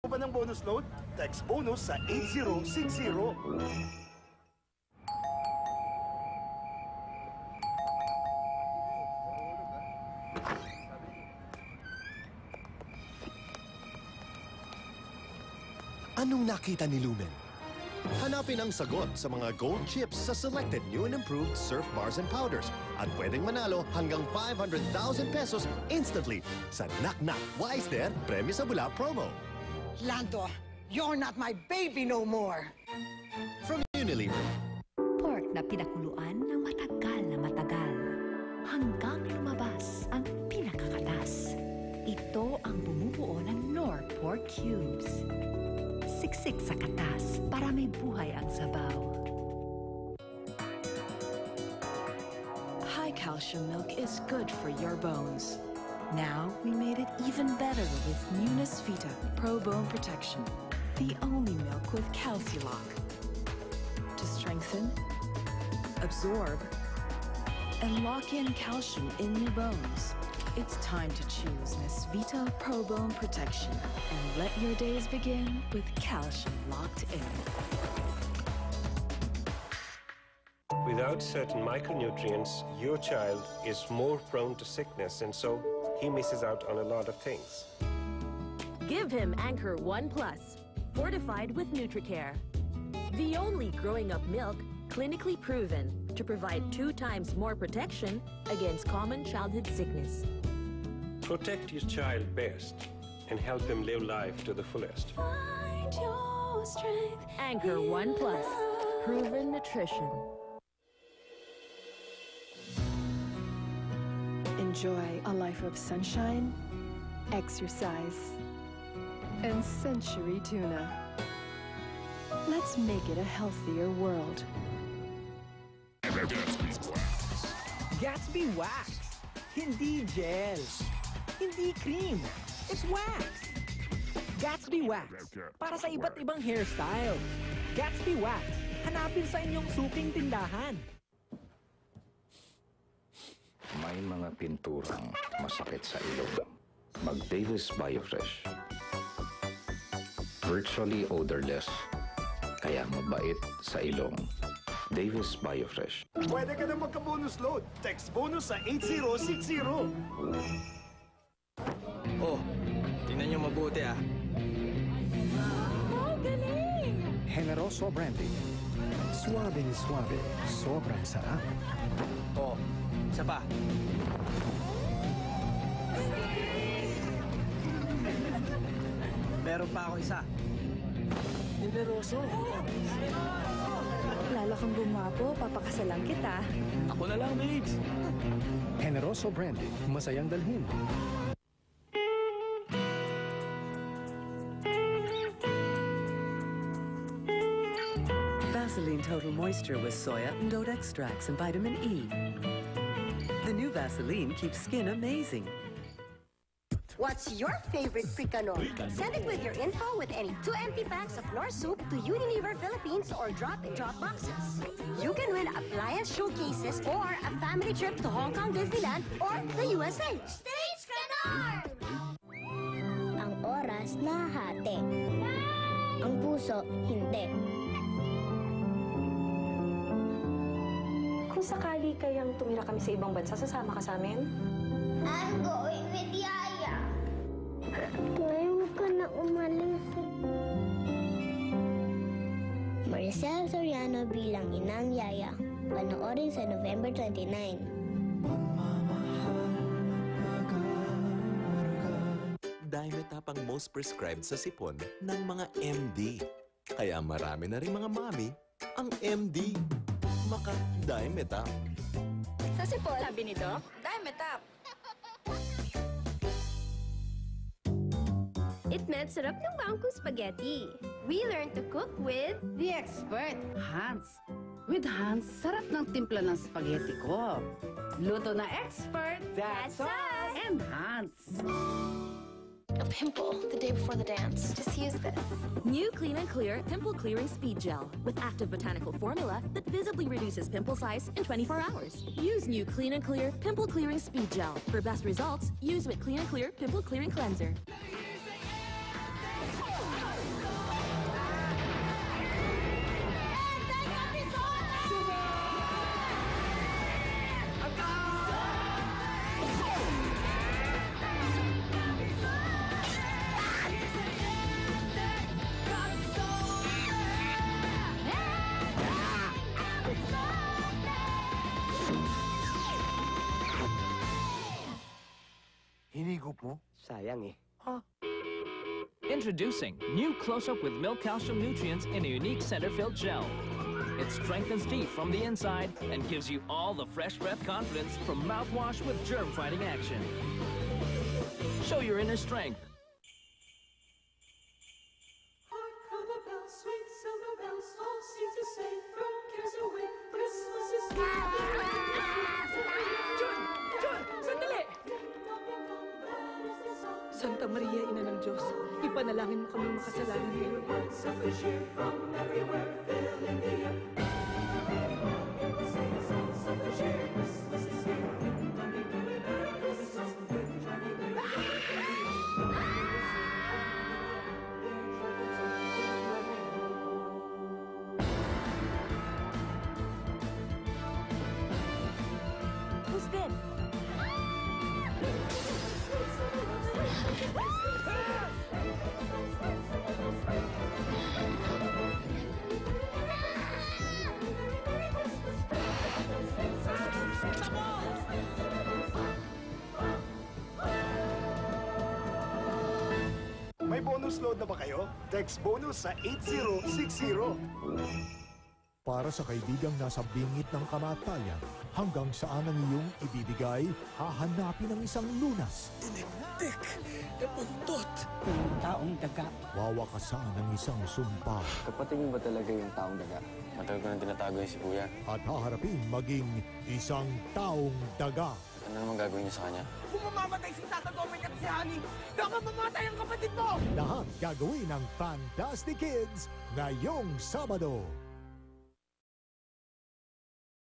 Pa ng bonus load? Text bonus sa 8060. Anong nakita ni Lumen? Hanapin ang sagot sa mga gold chips sa selected new and improved Surf Bars and Powders at pwedeng manalo hanggang 500,000 pesos instantly sa Knock Knock Wise There Premyo sa Bula promo. Lando, you're not my baby no more! From Unilever. Pork na pinakuluan ng matagal hanggang lumabas ang pinakakatas. Ito ang bumubuo ng Knorr Pork Cubes. Siksik sa katas para may buhay ang sabaw. High calcium milk is good for your bones. Now we made it even better with new Nesvita Pro Bone Protection, the only milk with Calcilock to strengthen, absorb, and lock in calcium in your bones. It's time to choose Nesvita Pro Bone Protection and let your days begin with calcium locked in. Without certain micronutrients, your child is more prone to sickness, and so he misses out on a lot of things. Give him Anchor 1 Plus, fortified with NutriCare. The only growing-up milk clinically proven to provide 2 times more protection against common childhood sickness. Protect your child best and help him live life to the fullest. Find your strength. Anchor 1 Plus, proven nutrition. Enjoy a life of sunshine, exercise, and Century Tuna. Let's make it a healthier world. Gatsby Wax. Hindi gel. Hindi cream. It's wax. Gatsby Wax. Para sa iba't ibang hairstyle. Gatsby Wax. Hanapin sa inyong suking tindahan. May mga pinturang masakit sa ilong. Mag-Davis Biofresh. Virtually odorless, kaya mabait sa ilong. Davis Biofresh. Pwede ka na magka-bonus load. Text bonus sa 8060. Oh, tingnan nyo mabuti ah. Oh, galing! Generoso Brandy. Suabing suabe, sobrang sarap. Oh, isa pa. Meron pa ako isa. Generoso. Lalo kang bumapo, papakasalan kita. Ako na lang, babes. Generoso Brandy. Masayang dalhin. Vaseline Total Moisture with soya and oat extracts and vitamin E. The new Vaseline keeps skin amazing. What's your favorite Fricano? Send it with your info with any 2 empty packs of Knorr soup to Unilever Philippines or drop-in-drop boxes. You can win appliance showcases or a family trip to Hong Kong Disneyland or the USA. Stays Knorr! Ang oras nahati. Ang puso hindi. Kung sakali kayang tumira kami sa ibang bansa, sasama ka sa amin? I'm going with Yaya. Ngayon ka na umalis. Maricel Soriano bilang Inang Yaya. Panoorin sa November 29. Dimetap ang most prescribed sa sipon ng mga MD. Kaya marami na rin mga mami ang MD. Maka-Dimetap. Sa sipon, sabi ni Doc, Dimetap. It meant sarap ng bangko spaghetti. We learned to cook with the expert, Hans. With Hans, sarap ng timpla ng spaghetti ko. Luto na expert, that's us! And Hans. A pimple the day before the dance. Just use this. New Clean and Clear Pimple Clearing Speed Gel with active botanical formula that visibly reduces pimple size in 24 hours. Use new Clean and Clear Pimple Clearing Speed Gel. For best results, use with Clean and Clear Pimple Clearing Cleanser. Sayang eh. Introducing new Close-Up with Milk Calcium Nutrients in a unique center-filled gel. It strengthens teeth from the inside and gives you all the fresh breath confidence from mouthwash with germ-fighting action. Show your inner strength. Santa Maria, Ina ng Diyos, ipanalangin mo kami makasalanan ngayon. Who's that? May bonus load na ba kayo? Text bonus sa 8060. Para sa kaibigang nasa bingit ng kamatayan, hanggang saan ang iyong ibibigay, hahanapin ang isang lunas. Tinektik! Napuntot! Yung taong daga. Wawakasan ang isang sumpa. Kapatid mo ba talaga yung taong daga? Matagal ko nang tinatago yung si Kuya. At haharapin maging isang taong daga. Ano naman gagawin niyo sa kanya? Kung mamamatay si Tata Dominic at si Honey, baka mamatay ang kapatid mo! Lahat gagawin ng Fantastic Kids ngayong Sabado.